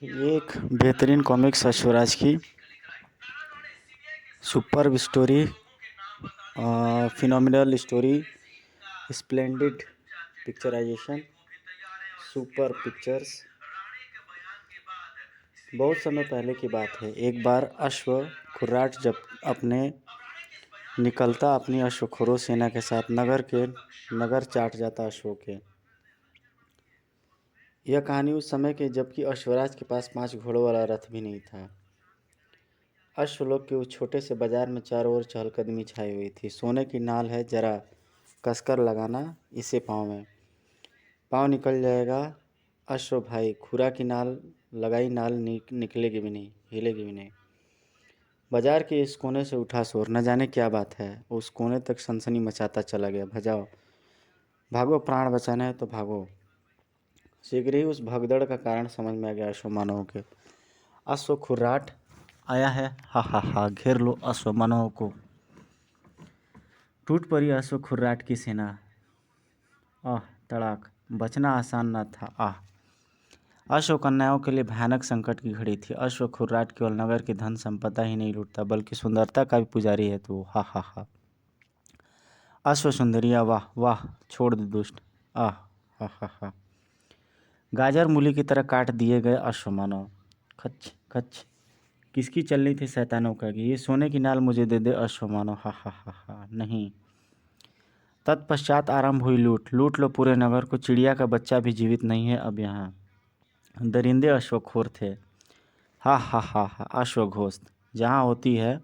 ये एक बेहतरीन कॉमिक्स है स्वराज की। Super story, phenomenal story, splendid picturisation, super pictures. बहुत समय पहले की बात है। एक बार अश्व खुर्राट जब अपनी अश्वखोरों सेना के साथ नगर चाट जाता अश्वों के। यह कहानी उस समय की जबकि अश्वराज के पास 5 घोड़ों वाला रथ भी नहीं था। अश्वलोक के उस छोटे से बाजार में चारों ओर चहलकदमी छाई हुई थी। सोने की नाल है, जरा कसकर लगाना इसे पाँव में, पाँव निकल जाएगा। अश्व भाई, खुरा की नाल लगाई, नाल निकलेगी भी नहीं, हिलेगी भी नहीं। बाजार के इस कोने से उठा शोर, न जाने क्या बात है। उस कोने तक सनसनी मचाता चला गया। भजाओ, भागो, प्राण बचाना है तो भागो। शीघ्र ही उस भगदड़ का कारण समझ में आ गया अश्वमानवों के। अश्व खुर्राट आया है, हा हा हा, घेर लो अश्वमानवों को। टूट पड़ी अश्व खुर्राट की सेना। आह तड़ाक, बचना आसान न था। आह, अश्व कन्याओं के लिए भयानक संकट की घड़ी थी। अश्व खुर्राट केवल नगर की धन संपदा ही नहीं लूटता, बल्कि सुंदरता का भी पुजारी है। तो हा हा हा। अश्व सुंदरिया, वाह वाह, छोड़ दे दुष्ट। आह हा हा हा। गाजर मूली की तरह काट दिए गए अश्वमानव। खच खच, किसकी चलनी थी शैतानों का कि ये सोने की नाल मुझे दे दे अश्वमानव। हा हा हा हा। नहीं। तत्पश्चात आरंभ हुई लूट। लूट लो पूरे नगर को, चिड़िया का बच्चा भी जीवित नहीं है अब यहाँ। दरिंदे अश्वखोर थे। हा हा हा हा। अश्वघोस्त जहाँ होती है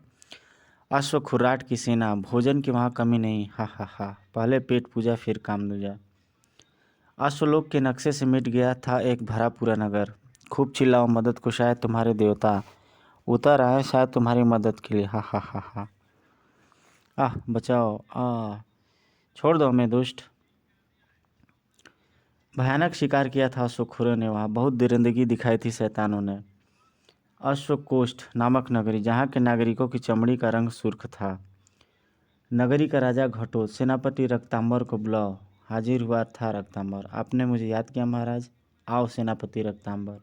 अश्व खुर्राट की सेना, भोजन की वहाँ कमी नहीं। हा हा हा। पहले पेट पूजा फिर काम दूजा। अश्वलोक के नक्शे से मिट गया था एक भरा पूरा नगर। खूब चिल्लाओ मदद को, शायद तुम्हारे देवता उतर आए, शायद तुम्हारी मदद के लिए। हा हा हा हा। आह बचाओ, छोड़ दो हमें दुष्ट। भयानक शिकार किया था अश्वखोरों ने वहाँ। बहुत दरिंदगी दिखाई थी शैतानों ने। अश्वकोष्ठ नामक नगरी, जहाँ के नागरिकों की चमड़ी का रंग सुर्ख था। नगरी का राजा घटोत्कच, सेनापति रक्तांबर को बुलाओ। हाजिर हुआ था रक्तांबर। आपने मुझे याद किया महाराज। आओ सेनापति रक्तांबर।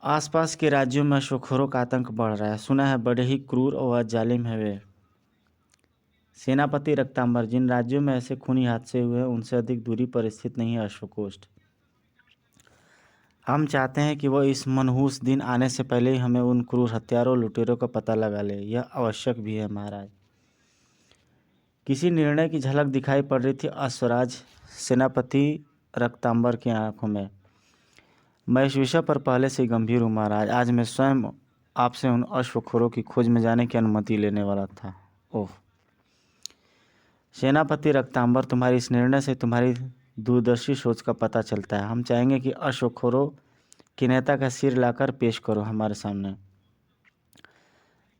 आसपास के राज्यों में अश्वखोरों का आतंक बढ़ रहा है। सुना है बड़े ही क्रूर और जालिम है वे। सेनापति रक्तांबर, जिन राज्यों में ऐसे खूनी हादसे हुए हैं उनसे अधिक दूरी पर स्थित नहीं है अश्वकोष्ठ। हम चाहते हैं कि वह इस मनहूस दिन आने से पहले ही हमें उन क्रूर हत्यारों लुटेरों का पता लगा ले। यह आवश्यक भी है महाराज। किसी निर्णय की झलक दिखाई पड़ रही थी अश्वराज सेनापति रक्तांबर की आंखों में। मैं इस विषय पर पहले से ही गंभीर हूँ महाराज। आज मैं स्वयं आपसे उन अश्वखोरों की खोज में जाने की अनुमति लेने वाला था। ओह सेनापति रक्तांबर, तुम्हारी इस निर्णय से तुम्हारी दूरदर्शी सोच का पता चलता है। हम चाहेंगे कि अश्वखोरों के नेता का सिर लाकर पेश करो हमारे सामने।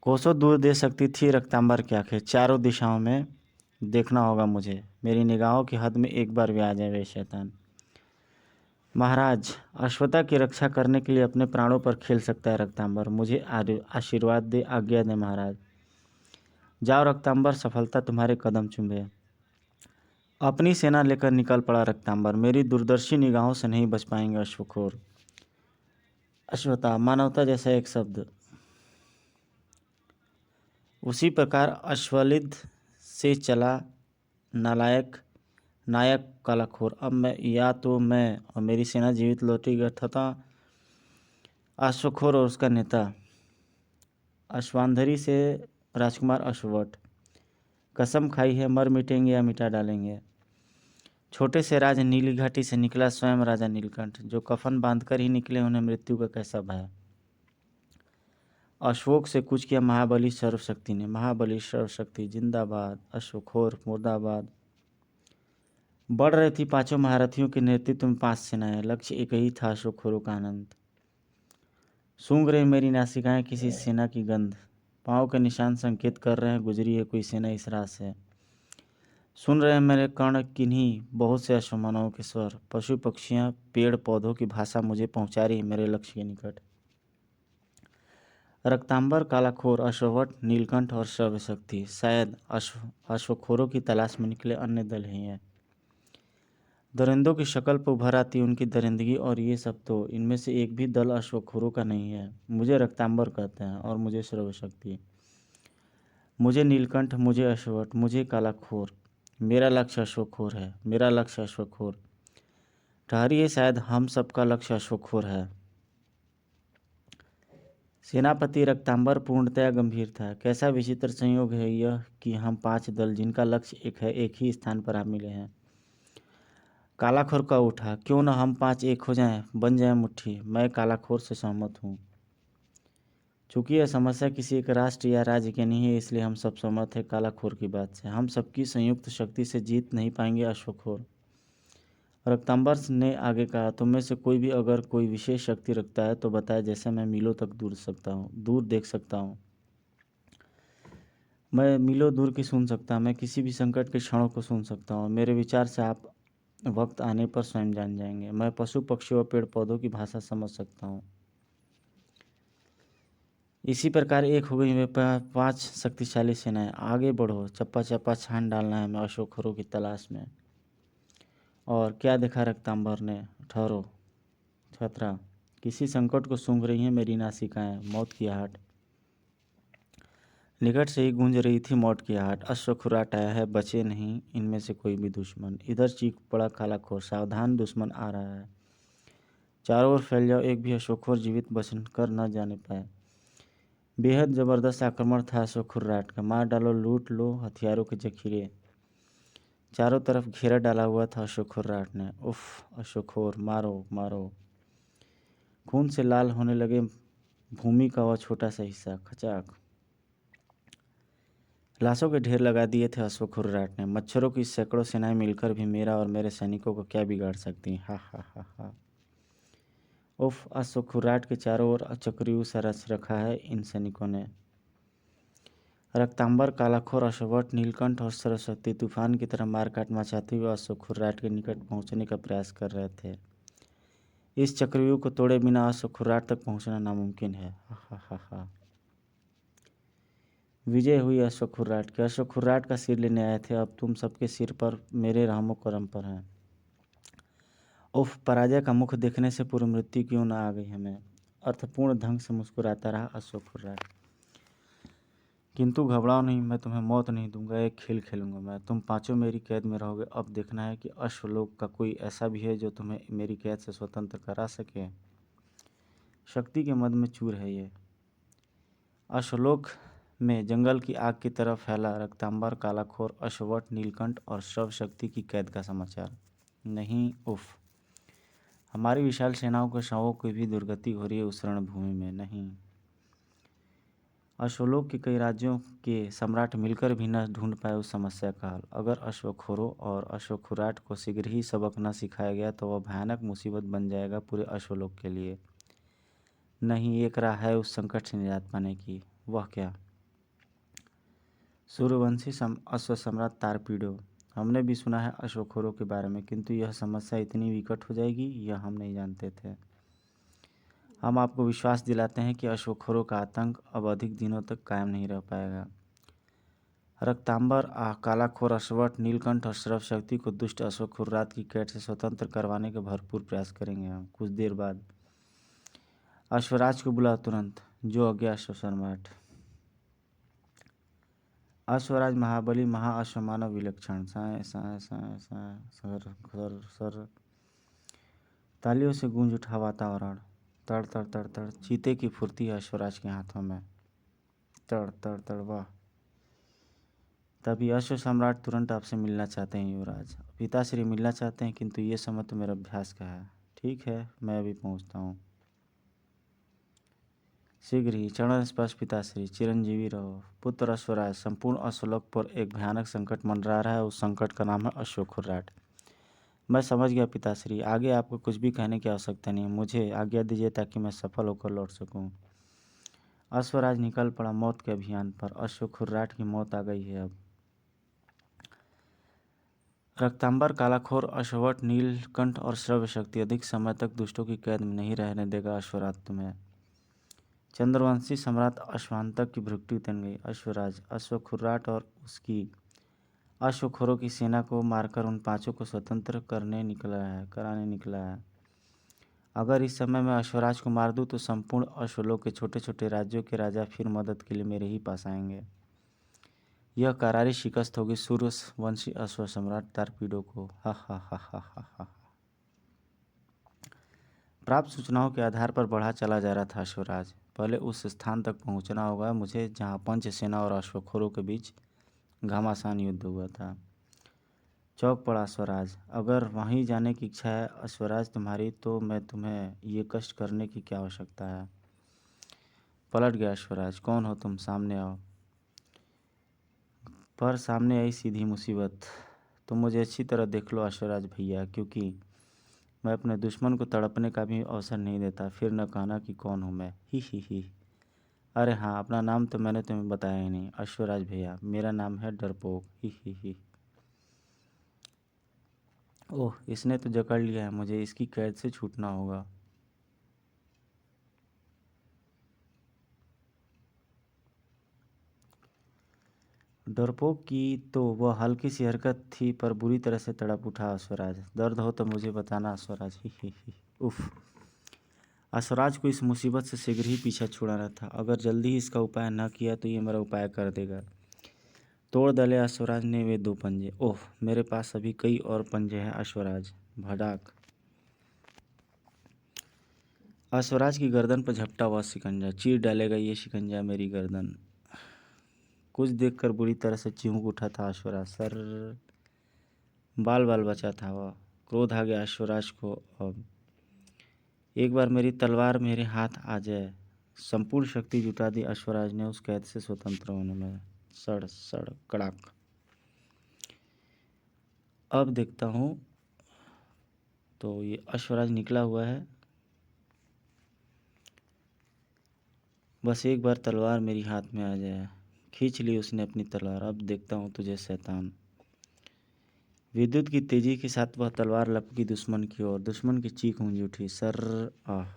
कोसों दूर दे सकती थी रक्तांबर की आंखें। चारों दिशाओं में देखना होगा मुझे। मेरी निगाहों की हद में एक बार भी आ जाए वे शैतान। महाराज, अश्वता की रक्षा करने के लिए अपने प्राणों पर खेल सकता है रक्तांबर। मुझे आशीर्वाद दे, आज्ञा दे महाराज। जाओ रक्तांबर, सफलता तुम्हारे कदम चूमे। अपनी सेना लेकर निकल पड़ा रक्तांबर। मेरी दूरदर्शी निगाहों से नहीं बच पाएंगे अश्वखोर। अश्वता, मानवता जैसा एक शब्द। उसी प्रकार अश्वलिद से चला नायक कालाखोर। अब मैं और मेरी सेना जीवित लौटी गया था अश्वखोर और उसका नेता अश्वांधरी से राजकुमार अश्ववट कसम खाई है, मर मिटेंगे या मिटा डालेंगे। छोटे से राज नीली घाटी से निकला स्वयं राजा नीलकंठ। जो कफन बांधकर ही निकले, उन्हें मृत्यु का कैसा भय। अशोक से कुछ किया महाबली सर्वशक्ति ने। महाबली सर्वशक्ति जिंदाबाद, अश्वखोर मुर्दाबाद। बढ़ रही थी पांचों महारथियों के नेतृत्व में 5 सेनाएं। लक्ष्य एक ही था, अश्वखोरों का आनंद। सूंघ रही मेरी नासिकाएं किसी सेना की गंध। पाँव के निशान संकेत कर रहे हैं गुजरी है कोई सेना इस राह से। सुन रहे हैं मेरे कर्ण किन्हीं बहुत से अश्वमानवों के स्वर। पशु पक्षियां पेड़ पौधों की भाषा मुझे पहुंचा रही है मेरे लक्ष्य के निकट। रक्तांबर, कालाखोर, अश्ववट, नीलकंठ और सर्वशक्ति शायद अश्वखोरों की तलाश में निकले अन्य दल ही हैं। दरिंदों की शक्ल पर उभर आती उनकी दरिंदगी, और ये सब तो इनमें से एक भी दल अश्वखोरों का नहीं है। मुझे रक्तांबर कहते हैं और मुझे श्रवशक्ति, मुझे नीलकंठ, मुझे अश्वट, मुझे कालाखोर। मेरा लक्ष्य अश्वखोर है, मेरा लक्ष्य अश्वखोर। ठहरिए, शायद हम सबका लक्ष्य अश्वखोर है। सेनापति रक्तांबर पूर्णतया गंभीर था। कैसा विचित्र संयोग है यह कि हम 5 दल, जिनका लक्ष्य एक है, एक ही स्थान पर आ मिले हैं। कालाखोर का उठा, क्यों न हम 5 एक हो जाएं, बन जाएं मुट्ठी। मैं कालाखोर से सहमत हूँ। चूंकि यह समस्या किसी एक राष्ट्र या राज्य की नहीं है, इसलिए हम सब सहमत हैं कालाखोर की बात से। हम सबकी संयुक्त शक्ति से जीत नहीं पाएंगे अश्वखोर। रक्तांबर ने आगे कहा, तुम में से कोई भी अगर कोई विशेष शक्ति रखता है तो बताए, जैसे मैं मीलों तक दूर देख सकता हूँ। मैं मीलों दूर की सुन सकता हूँ, मैं किसी भी संकट के क्षणों को सुन सकता हूँ। मेरे विचार से आप वक्त आने पर स्वयं जान जाएंगे। मैं पशु पक्षियों और पेड़ पौधों की भाषा समझ सकता हूँ। इसी प्रकार एक हो गई वे 5 शक्तिशाली सेनाएं। आगे बढ़ो, चप्पा चप्पा छान डालना है मैं अश्वखोरों की तलाश में। और क्या देखा रक्तांबर ने? ठहरो छतरा, किसी संकट को सूंघ रही हैं मेरी नासिकाएं, मौत की आहट। निकट से ही गूंज रही थी मौत की आहट। अश्वखुराट आया है, बचे नहीं इनमें से कोई भी दुश्मन। इधर चीख पड़ा कालाखोर, सावधान, दुश्मन आ रहा है। चारों ओर फैल जाओ, एक भी अश्वखोर जीवित बच कर न जाने पाए। बेहद जबरदस्त आक्रमण था अश्वखुर्राट का। मार डालो, लूट लो हथियारों के जखीरे। चारों तरफ घेरा डाला हुआ था अश्वखुर्राट ने। उफ, अश्वखोर, मारो मारो। खून से लाल होने लगे भूमि का वह छोटा सा हिस्सा। खचाक, लाशों के ढेर लगा दिए थे अश्वखुर्राट ने। मच्छरों की सैकड़ों सेनाएं मिलकर भी मेरा और मेरे सैनिकों को क्या बिगाड़ सकती? हा हा हा हा। उफ, अश्वखुर्राट के चारों ओर चक्रव्यूह सा रच रखा है इन सैनिकों ने। रक्तांबर, कालाखोर, अश्वट, नीलकंठ और सरस्वती तूफान की तरह मारकाट मचाते हुए अश्वखुर्राट के निकट पहुंचने का प्रयास कर रहे थे। इस चक्रव्यूह को तोड़े बिना अश्वखुर्राट तक पहुंचना नामुमकिन है। हा हा हा हा। विजय हुई अश्वखुर्राट की। अश्वखुर्राट का सिर लेने आए थे, अब तुम सबके सिर पर मेरे रहमो करम पर हैं। उफ, पराजय का मुख देखने से पूर्व मृत्यु क्यों न आ गई हमें। अर्थपूर्ण ढंग से मुस्कुराता रहा अश्वखुर्राट। किंतु घबराओ नहीं, मैं तुम्हें मौत नहीं दूंगा। एक खेल खेलूंगा मैं। तुम 5 मेरी कैद में रहोगे। अब देखना है कि अश्वलोक का कोई ऐसा भी है जो तुम्हें मेरी कैद से स्वतंत्र करा सके। शक्ति के मद में चूर है ये। अश्वलोक में जंगल की आग की तरह फैला रक्तांबर, कालाखोर, अश्ववट, नीलकंठ और श्रव शक्ति की कैद का समाचार। नहीं, उफ, हमारी विशाल सेनाओं के शवों की भी दुर्गति हो रही है उस रणभूमि में। नहीं, अश्वलोक के कई राज्यों के सम्राट मिलकर भी न ढूंढ पाए उस समस्या का हल। अगर अश्वखोरों और अश्वखुराट को शीघ्र ही सबक न सिखाया गया तो वह भयानक मुसीबत बन जाएगा पूरे अश्वलोक के लिए। नहीं, एक राह है उस संकट से निजात पाने की। वह क्या? सूर्यवंशी अश्व सम्राट तारपीडो। हमने भी सुना है अश्वखोरों के बारे में, किंतु यह समस्या इतनी विकट हो जाएगी यह हम नहीं जानते थे। हम आपको विश्वास दिलाते हैं कि अश्वखोरों का आतंक अब अधिक दिनों तक कायम नहीं रह पाएगा। रक्तांबर, कालाखोर, अश्वट, नीलकंठ और श्रव शक्ति को दुष्ट अश्वखुर्राट की कैद से स्वतंत्र करवाने के भरपूर प्रयास करेंगे हम। कुछ देर बाद अश्वराज को बुला तुरंत। जो आज्ञा अश्व सम्राट। अश्वराज महाबली, महाअश्वमानव, विलक्षण। Sai Sai Sai Sai, sir sir sir. तालियों से गूंज उठा वातावरण। तड़ तड़ तड़ तड़, चीते की फुर्ती है अश्वराज के हाथों में। तड़ तड़ तड़, वाह। तभी अश्व सम्राट, तुरंत आपसे मिलना चाहते हैं युवराज। पिताश्री मिलना चाहते हैं, किंतु ये समय तो मेरा अभ्यास का है। ठीक है, मैं अभी पहुंचता हूँ। शीघ्र ही। चरण स्पर्श पिताश्री, चिरंजीवी रहो। पुत्र अश्वराज, संपूर्ण अश्वलोक पर एक भयानक संकट मंडरा रहा है। उस संकट का नाम है अश्वखुर्राट। मैं समझ गया पिताश्री, आगे आपको कुछ भी कहने की आवश्यकता नहीं। मुझे आज्ञा दीजिए ताकि मैं सफल होकर लौट सकूं। अश्वराज निकल पड़ा मौत के अभियान पर। अश्वखुर्राट की मौत आ गई है अब। रक्तांबर, कालाखोर, अश्ववट, नीलकंठ और श्रव्य शक्ति अधिक समय तक दुष्टों की कैद में नहीं रहने देगा अश्वराज तुम्हें। चंद्रवंशी सम्राट अश्वांतक की भ्रुकुटी तन गई। अश्वराज, अश्वखुर्राट और उसकी अश्वखोरों की सेना को मारकर उन पांचों को स्वतंत्र कराने निकला है। अगर इस समय मैं अश्वराज को मार दूं तो संपूर्ण अश्वलोक के छोटे छोटे राज्यों के राजा फिर मदद के लिए मेरे ही पास आएंगे। यह करारी शिकस्त होगी सूर्यवंशी अश्व सम्राट तारपीडो को। हा हा हा हा हा हा। प्राप्त सूचनाओं के आधार पर बढ़ा चला जा रहा था अश्वराज। पहले उस स्थान तक पहुंचना होगा मुझे जहां पंच सेना और अश्वखोरों के बीच घमासान युद्ध हुआ था। चौक पड़ा अश्वराज। अगर वहीं जाने की इच्छा है अश्वराज तुम्हारी तो मैं तुम्हें ये कष्ट करने की क्या आवश्यकता है। पलट गया अश्वराज। कौन हो तुम, सामने आओ। पर सामने आई सीधी मुसीबत। तुम मुझे अच्छी तरह देख लो अश्वराज भैया, क्योंकि मैं अपने दुश्मन को तड़पने का भी अवसर नहीं देता। फिर न कहना कि कौन हूँ मैं। ही। अरे हाँ, अपना नाम तो मैंने तुम्हें बताया ही नहीं। अश्वराज भैया, मेरा नाम है डरपोक। ही। ओह, इसने तो जकड़ लिया है मुझे। इसकी कैद से छूटना होगा। डरपोक की तो वह हल्की सी हरकत थी, पर बुरी तरह से तड़प उठा अश्वराज। दर्द हो तो मुझे बताना अश्वराज। ही। उफ। अश्वराज को इस मुसीबत से शीघ्र ही पीछा छुड़ाना था। अगर जल्दी ही इसका उपाय न किया तो ये मेरा उपाय कर देगा। तोड़ डाले अश्वराज ने वे दो पंजे। ओह, मेरे पास अभी कई और पंजे हैं अश्वराज। भड़ाक। अश्वराज की गर्दन पर झपटा हुआ शिकंजा। चीर डालेगा ये शिकंजा मेरी गर्दन। कुछ देखकर बुरी तरह से चिहुक उठा था अश्वराज। सर बाल बचा था वह। क्रोध आ गया अश्वराज को। अब एक बार मेरी तलवार मेरे हाथ आ जाए। संपूर्ण शक्ति जुटा दी अश्वराज ने उस कैद से स्वतंत्र होने में। सड़ सड़ कड़ाक। अब देखता हूँ। तो ये अश्वराज निकला हुआ है। बस एक बार तलवार मेरी हाथ में आ जाए। खींच ली उसने अपनी तलवार। अब देखता हूँ तुझे शैतान। विद्युत की तेजी के साथ वह तलवार लपकी दुश्मन की ओर। दुश्मन की चीख गूंज उठी। सर आह।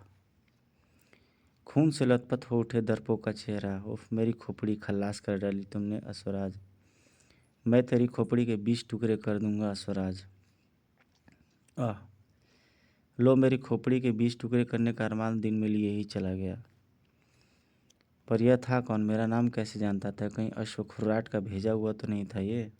खून से लथपथ हो उठे दर्पो का चेहरा। उफ, मेरी खोपड़ी खल्लास कर डाली तुमने अश्वराज। मैं तेरी खोपड़ी के 20 टुकड़े कर दूंगा अश्वराज। आह। लो, मेरी खोपड़ी के 20 टुकड़े करने का अरमान दिन में लिए ही चला गया। पर यह था कौन? मेरा नाम कैसे जानता था? कहीं अश्वखुर्राट का भेजा हुआ तो नहीं था ये?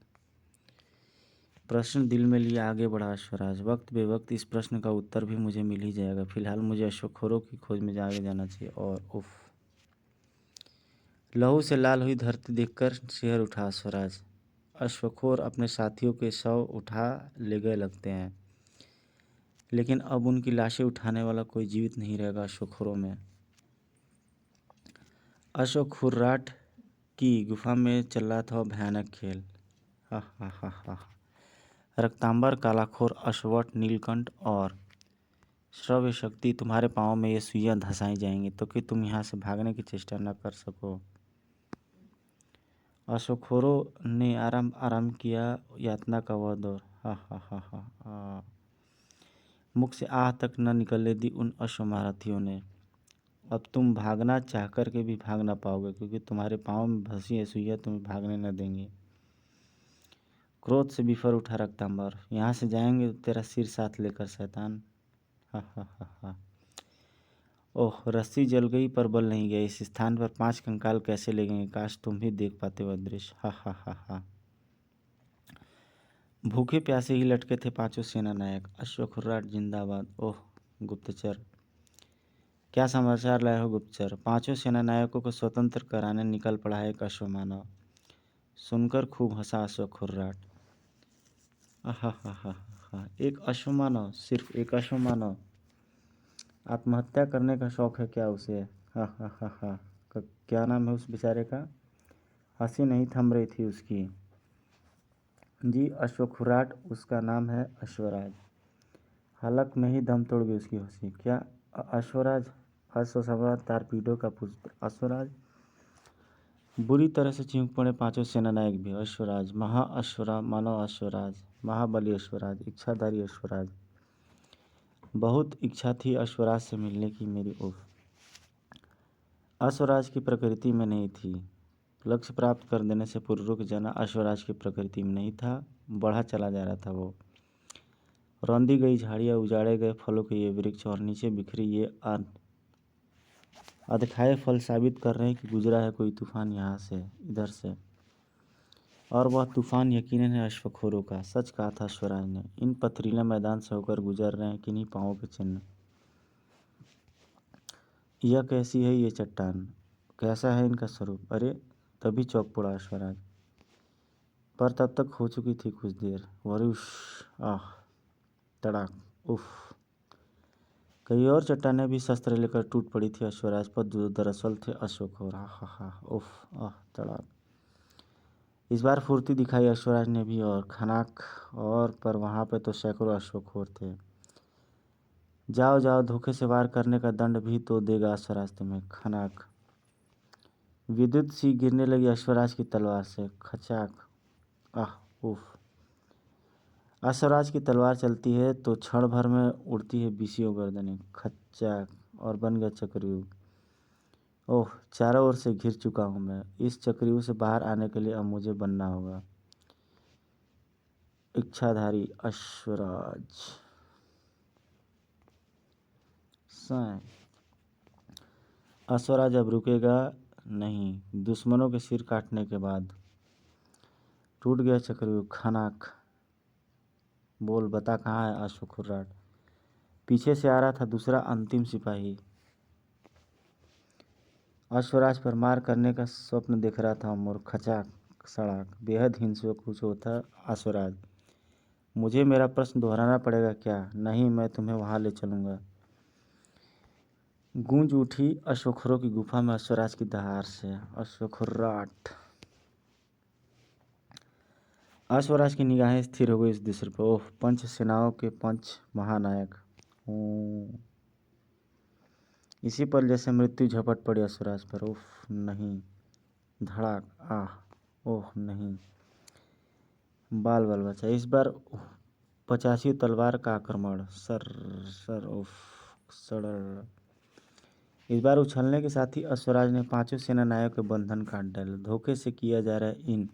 प्रश्न दिल में लिए आगे बढ़ा अश्वराज। वक्त बेवक्त इस प्रश्न का उत्तर भी मुझे मिल ही जाएगा। फिलहाल मुझे अश्वखोरों की खोज में आगे जाना चाहिए। और उफ। लहू से लाल हुई धरती देखकर सिहर उठा अश्वराज। अश्वखोर अपने साथियों के शव उठा ले गए लगते हैं, लेकिन अब उनकी लाशें उठाने वाला कोई जीवित नहीं रहेगा अश्वखोरों में। अश्वखुर्राट की गुफा में चल रहा था भयानक खेल। हा। रक्तांबर, कालाखोर, अश्वट, नीलकंठ और श्रव्य शक्ति, तुम्हारे पाँव में ये सुइयां धंसाई जाएंगी तो कि तुम यहाँ से भागने की चेष्टा न कर सको। अश्वखोरों ने आराम किया यातना का वह दौर। हा। मुख से आह तक न निकलने दी उन अश्वमारथियों ने। अब तुम भागना चाह कर के भी भाग ना पाओगे, क्योंकि तुम्हारे पाँव में फंसी है सुइयां तुम्हें भागने न देंगी। क्रोध से बिफर उठा रक्तांबर। यहाँ से जाएंगे तो तेरा सिर साथ लेकर शैतान। हा। ओह, रस्सी जल गई पर बल नहीं गया। इस स्थान पर 5 कंकाल कैसे ले गए? काश तुम भी देख पाते वह दृश्य। हा। भूखे प्यासे ही लटके थे पांचों सेना नायक। अश्वखुर्राट जिंदाबाद। ओह गुप्तचर, क्या समाचार लाए हो गुप्तचर? पांचों सेना नायकों को स्वतंत्र कराने निकल पड़ा है एक अश्वमानव। सुनकर खूब हंसा अश्वखुर्राट। हा। एक अश्वमानव, सिर्फ एक अश्वमानव? आत्महत्या करने का शौक है क्या उसे? हा। क्या नाम है उस बेचारे का? हंसी नहीं थम रही थी उसकी। जी, अश्वखुर्राट उसका नाम है अश्वराज। हलक में ही दम तोड़ गई उसकी हंसी। क्या अश्वराज? अश्व सम्राट तारपीडो का पुत्र अश्वराज? बुरी तरह से चीख पड़े पांचों सेनानायक भी। अश्वराज, महाअश्वरा, मानव अश्वराज, महाबली अश्वराज, इच्छाधारी अश्वराज। बहुत इच्छा थी अश्वराज से मिलने की मेरी। उफ। अश्वराज की प्रकृति में नहीं थी। लक्ष्य प्राप्त कर देने से पूर्व रुक जाना अश्वराज की प्रकृति में नहीं था, बढ़ा चला जा रहा था वो। रौंदी गई झाड़ियाँ, उजाड़े गए फलों के ये वृक्ष और नीचे बिखरी ये अधखाए फल साबित कर रहे हैं कि गुजरा है कोई तूफान यहाँ से, इधर से, और वह तूफान यकीनन है अश्वखोरों का। सच कहा था अश्वराज ने। इन पथरीले मैदान से होकर गुजर रहे हैं किन्हीं पाँवों के चिन्ह। यह कैसी है ये चट्टान, कैसा है इनका स्वरूप। अरे तभी चौंक पड़ा अश्वराज, पर तब तक हो चुकी थी कुछ देर। वरुष, आह, तड़ाक, उफ। कई और चट्टानें भी शस्त्र लेकर टूट पड़ी थी अश्वराज पर, जो दरअसल थे अश्वखोर। हा हा, उफ, आह, तड़ाक। इस बार फुर्ती दिखाई अश्वराज ने भी, और खनाक, और पर वहाँ पे तो सैकड़ों अश्वखोर थे। जाओ जाओ, धोखे से वार करने का दंड भी तो देगा अश्वराज तुम्हें। खनाक। विद्युत सी गिरने लगी अश्वराज की तलवार से। खचाक, आह, उफ। अश्वराज की तलवार चलती है तो क्षण भर में उड़ती है बीसियों गर्दनें। खच्चाक, और बन गया चक्रव्यूह। ओह, चारों ओर से घिर चुका हूँ मैं। इस चक्रव्यूह से बाहर आने के लिए अब मुझे बनना होगा इच्छाधारी अश्वराज। अश्वराज अब रुकेगा नहीं, दुश्मनों के सिर काटने के बाद। टूट गया चक्रव्यूह। खनाक। बोल, बता कहाँ है अश्वखुर्राट। पीछे से आ रहा था दूसरा अंतिम सिपाही। अश्वराज पर मार करने का स्वप्न देख रहा था मूर्ख। खचाक, सड़ाक। बेहद हिंसक कुछ होता अश्वराज। मुझे मेरा प्रश्न दोहराना पड़ेगा क्या। नहीं, मैं तुम्हें वहां ले चलूंगा। गूंज उठी अश्वखुरों की गुफा में अश्वराज की दहाड़ से। अश्वखुर्राट। अश्वराज की निगाहें स्थिर हो गई इस दृश्य पर। ओह, पंच सेनाओं के पंच महानायक। इसी पर जैसे मृत्यु झपट पड़ी अश्वराज पर। उफ, नहीं। धड़ाक, आह, ओह नहीं। बाल बाल बचा। इस बार 85 तलवार का आक्रमण। सर सर, उफ, सड़र। इस बार उछलने के साथ ही अश्वराज ने पांचों सेनानायकों के बंधन काट डाले। धोखे से किया जा रहा है इन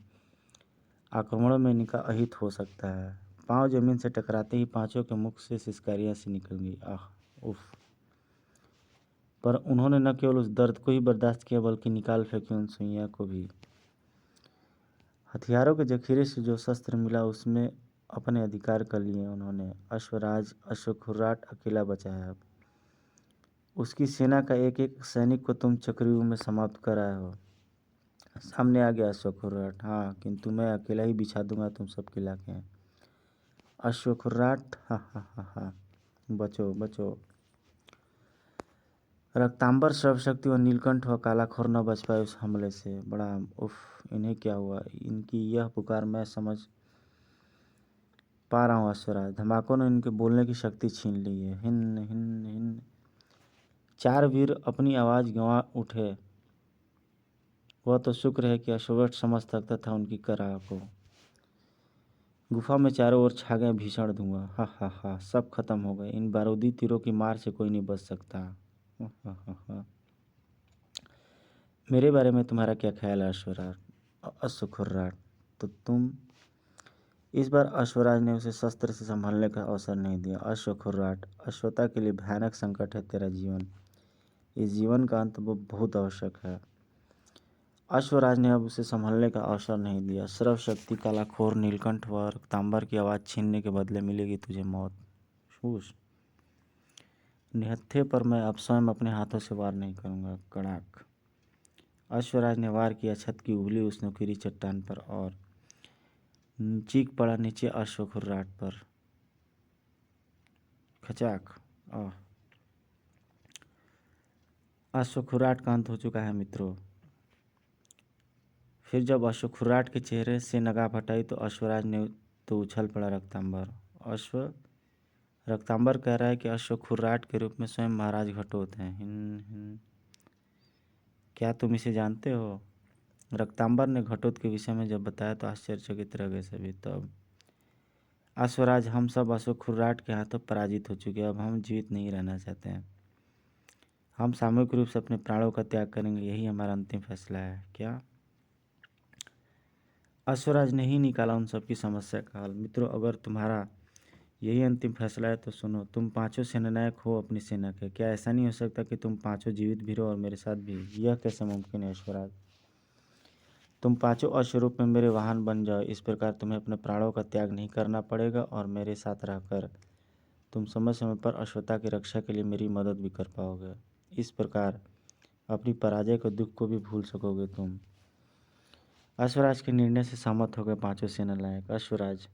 आक्रमणों में इनका अहित हो सकता है। पांव जमीन से टकराते ही पांचों के मुख से सिसकारियां सी निकल गई। आह, उफ। पर उन्होंने न केवल उस दर्द को ही बर्दाश्त किया, बल्कि निकाल फेंकी उन सुइयां को भी। हथियारों के जखीरे से जो शस्त्र मिला उसमें अपने अधिकार कर लिए उन्होंने। अश्वराज अश्वखुर्राट अकेला बचा है अब। उसकी सेना का एक एक सैनिक को तुम चक्रव्यूह में समाप्त कर आए हो। सामने आ गया अश्वखुर्राट। हाँ, किंतु मैं अकेला ही बिछा दूंगा तुम सबके लाके। अश्वखुर्राट, हा हा हा हा, बचो बचो। रक्तांबर, सर्वशक्ति व नीलकंठ व कालाखोर न बच पाए उस हमले से। बड़ा उफ, इन्हें क्या हुआ। इनकी यह पुकार मैं समझ पा रहा हूँ अश्वराज। धमाकों ने इनके बोलने की शक्ति छीन ली है। हिन हिन हिन। चार वीर अपनी आवाज़ गंवा उठे। वह तो शुक्र है कि अश्वत्थ समझ सकता था उनकी कराह को। गुफा में चारों ओर छा गए भीषण धुआं। हा हा हा, सब खत्म हो गए। इन बारूदी तीरों की मार से कोई नहीं बच सकता। हा हा हा हा। मेरे बारे में तुम्हारा क्या ख्याल है अश्वखुर्राट। तो तुम। इस बार अश्वराज ने उसे शस्त्र से संभालने का अवसर नहीं दिया। अश्वखुर्राट, अश्वता के लिए भयानक संकट है तेरा जीवन। इस जीवन का अंत बहुत आवश्यक है। अश्वराज ने अब उसे संभालने का अवसर नहीं दिया। सर्वशक्ति, कालाखोर, नीलकंठ व रक्तांबर की आवाज़ छीनने के बदले मिलेगी तुझे मौत। शूस। निहत्थे पर मैं अब स्वयं अपने हाथों से वार नहीं करूँगा। कड़ाक। अश्वराज ने वार किया छत की उबली उस नुकीली चट्टान पर, और चीख पड़ा नीचे अश्वखुर्राट पर। खचाक, आह। अश्वखुर्राट का अंत हो चुका है मित्रों। फिर जब अश्वखुर्राट के चेहरे से नकाब हटाई तो अश्वराज ने तो उछल पड़ा रक्तांबर। रक्तांबर कह रहा है कि अश्वखुर्राट के रूप में स्वयं महाराज घटोत्कच हैं। हिन। क्या तुम इसे जानते हो। रक्तांबर ने घटोत्कच के विषय में जब बताया तो आश्चर्यचकित रह गए सभी। तब अश्वराज, हम सब अश्वखुर्राट के हाथों पराजित हो चुके हैं। अब हम जीवित नहीं रहना चाहते हैं। हम सामूहिक रूप से अपने प्राणों का त्याग करेंगे। यही हमारा अंतिम फैसला है। क्या अश्वराज ने ही निकाला उन सबकी समस्या का हल। मित्रों, अगर तुम्हारा यही अंतिम फैसला है तो सुनो, तुम पांचों सेनानायक हो अपनी सेना के। क्या ऐसा नहीं हो सकता कि तुम पांचों जीवित भी रहो और मेरे साथ भी? यह कैसे मुमकिन है अश्वराज? तुम पांचों अश्वरूप में मेरे वाहन बन जाओ। इस प्रकार तुम्हें अपने प्राणों का त्याग नहीं करना पड़ेगा और मेरे साथ रहकर तुम समय समय पर अश्वत्था की रक्षा के लिए मेरी मदद भी कर पाओगे। इस प्रकार अपनी पराजय के दुख को भी भूल सकोगे तुम। अश्वराज के निर्णय से सहमत हो गए पांचों सेनानायक। अश्वराज,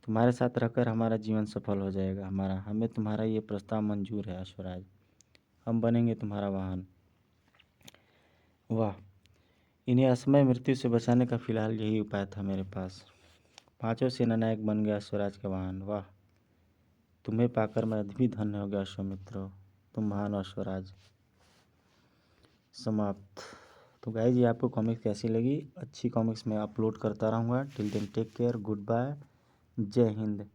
तुम्हारे साथ रहकर हमारा जीवन सफल हो जाएगा। हमें तुम्हारा ये प्रस्ताव मंजूर है अश्वराज। हम बनेंगे तुम्हारा वाहन। वाह, इन्हें असमय मृत्यु से बचाने का फिलहाल यही उपाय था मेरे पास। पांचों सेनानायक बन गया स्वराज के वाहन। वाह, तुम्हें पाकर मैं भी धन्य हो गया अश्वमित्रो, तुम महान अश्वराज। समाप्त। तो गाइस, ये आपको कॉमिक्स कैसी लगी? अच्छी कॉमिक्स मैं अपलोड करता रहूँगा। Till then take care, good bye, जय हिंद।